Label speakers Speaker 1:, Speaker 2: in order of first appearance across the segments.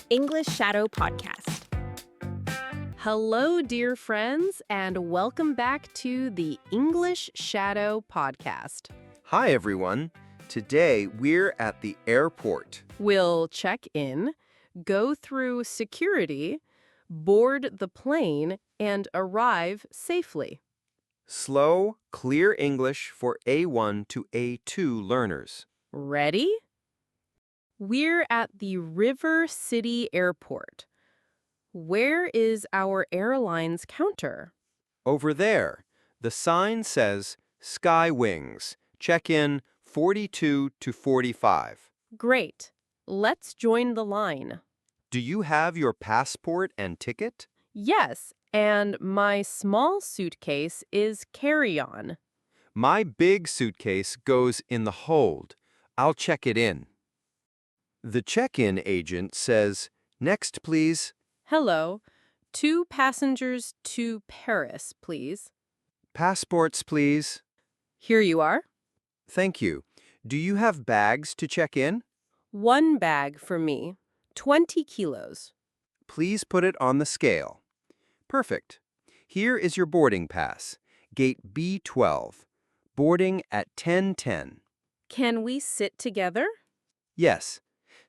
Speaker 1: English Shadow Podcast.
Speaker 2: Hello, dear friends, and welcome back to the English Shadow Podcast.
Speaker 3: Hi, everyone. Today, we're at the airport.
Speaker 2: We'll check in, go through security, board the plane, and arrive safely.
Speaker 3: Slow, clear English for A1 to A2 learners.
Speaker 2: Ready? We're at the River City Airport. Where is our airline's counter?
Speaker 3: Over there, the sign says Sky Wings. Check in 42 to 45.
Speaker 2: Great. Let's join the line.
Speaker 3: Do you have your passport and ticket?
Speaker 2: Yes, and my small suitcase is carry-on.
Speaker 3: My big suitcase goes in the hold. I'll check it in. The check-in agent says, "Next, please."
Speaker 2: Hello. 2 passengers to Paris, please.
Speaker 3: Passports, please.
Speaker 2: Here you are.
Speaker 3: Thank you. Do you have bags to check in?
Speaker 2: 1 bag for me. 20 kilos.
Speaker 3: Please put it on the scale. Perfect. Here is your boarding pass. Gate B12. Boarding at 10:10.
Speaker 2: Can we sit together?
Speaker 3: Yes.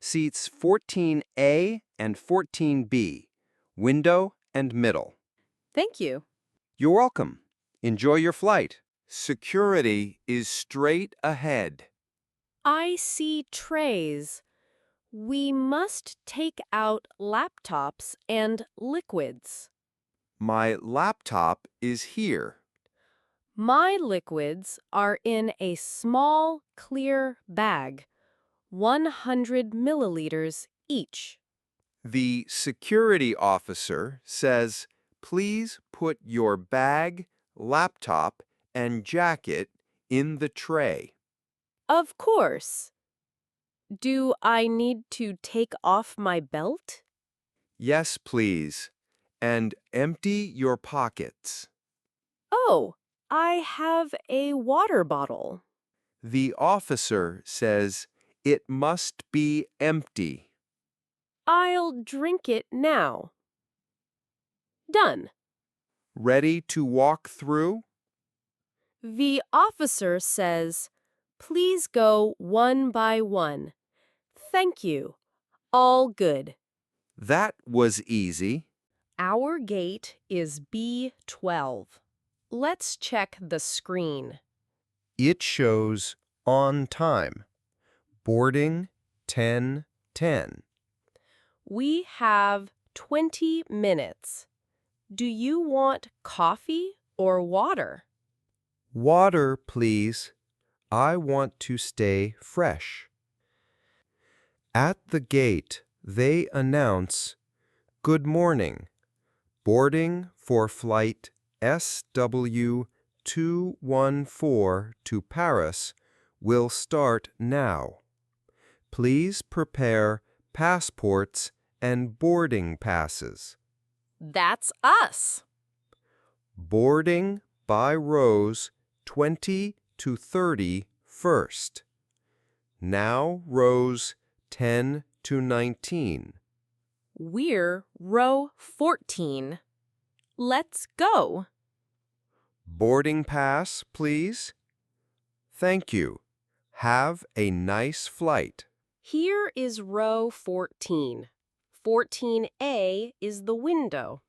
Speaker 3: Seats 14A and 14B. Window and middle.
Speaker 2: Thank you.
Speaker 3: You're welcome. Enjoy your flight. Security is straight ahead.
Speaker 2: I see trays. We must take out laptops and liquids.
Speaker 3: My laptop is here.
Speaker 2: My liquids are in a small, clear bag, 100 milliliters each.
Speaker 3: The security officer says, "Please put your bag, laptop, and jacket in the tray."
Speaker 2: Of course. Do I need to take off my belt?
Speaker 3: Yes, please. And empty your pockets.
Speaker 2: Oh, I have a water bottle.
Speaker 3: The officer says, "It must be empty."
Speaker 2: I'll drink it now. Done.
Speaker 3: Ready to walk through?
Speaker 2: The officer says, "Please go one by one." Thank you. All good.
Speaker 3: That was easy.
Speaker 2: Our gate is B12. Let's check the screen.
Speaker 3: It shows on time. Boarding 10:10.
Speaker 2: We have 20 minutes. Do you want coffee or water?
Speaker 3: Water, please. I want to stay fresh. At the gate, they announce, "Good morning. Boarding for flight SW214 to Paris will start now. Please prepare passports and boarding passes."
Speaker 2: That's us.
Speaker 3: Boarding by rows 20 to 30 first. Now rows 10 to 19.
Speaker 2: We're row 14. Let's go.
Speaker 3: Boarding pass, please. Thank you. Have a nice flight.
Speaker 2: Here is row 14. 14A is the window.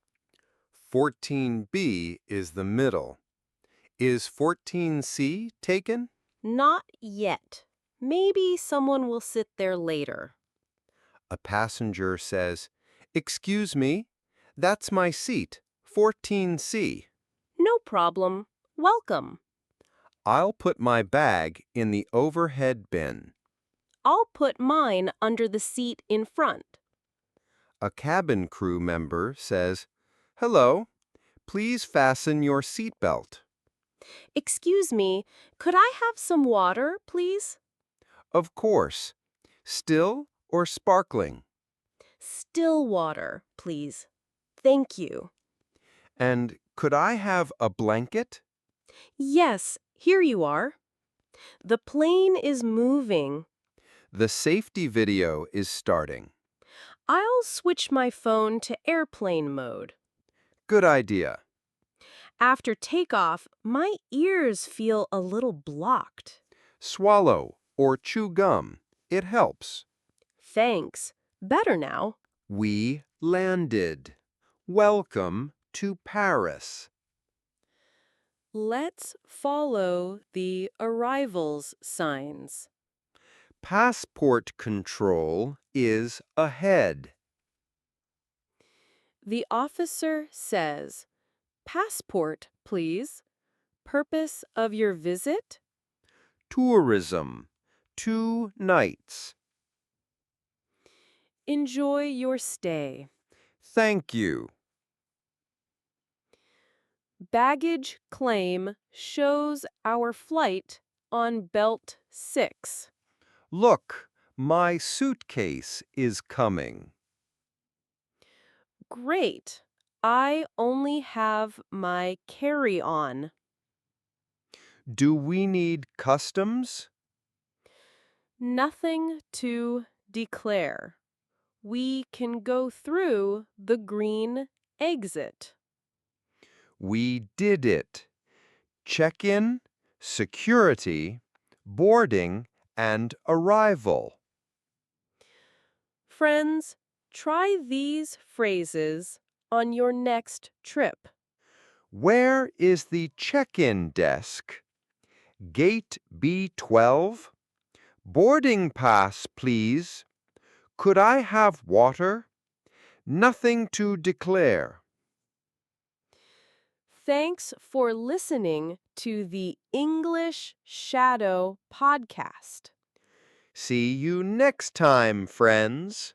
Speaker 3: 14B is the middle. Is 14C taken?
Speaker 2: Not yet. Maybe someone will sit there later.
Speaker 3: A passenger says, "Excuse me, that's my seat, 14C.
Speaker 2: No problem. Welcome.
Speaker 3: I'll put my bag in the overhead bin."
Speaker 2: I'll put mine under the seat in front.
Speaker 3: A cabin crew member says, "Hello, please fasten your seatbelt."
Speaker 2: Excuse me, could I have some water, please?
Speaker 3: Of course. Still or sparkling?
Speaker 2: Still water, please. Thank you.
Speaker 3: And could I have a blanket?
Speaker 2: Yes, here you are. The plane is moving.
Speaker 3: The safety video is starting.
Speaker 2: I'll switch my phone to airplane mode.
Speaker 3: Good idea.
Speaker 2: After takeoff, my ears feel a little blocked.
Speaker 3: Swallow or chew gum. It helps.
Speaker 2: Thanks. Better now.
Speaker 3: We landed. Welcome to Paris.
Speaker 2: Let's follow the arrivals signs.
Speaker 3: Passport control is ahead.
Speaker 2: The officer says, "Passport, please. Purpose of your visit?"
Speaker 3: Tourism. 2 nights.
Speaker 2: Enjoy your stay.
Speaker 3: Thank you.
Speaker 2: Baggage claim shows our flight on belt 6.
Speaker 3: Look, my suitcase is coming.
Speaker 2: Great. I only have my carry-on.
Speaker 3: Do we need customs?
Speaker 2: Nothing to declare. We can go through the green exit.
Speaker 3: We did it. Check-in, security, boarding, and arrival.
Speaker 2: Friends, try these phrases on your next trip.
Speaker 3: Where is the check-in desk? Gate B12? Boarding pass, please. Could I have water? Nothing to declare.
Speaker 2: Thanks for listening to the English Shadow podcast.
Speaker 3: See you next time, friends.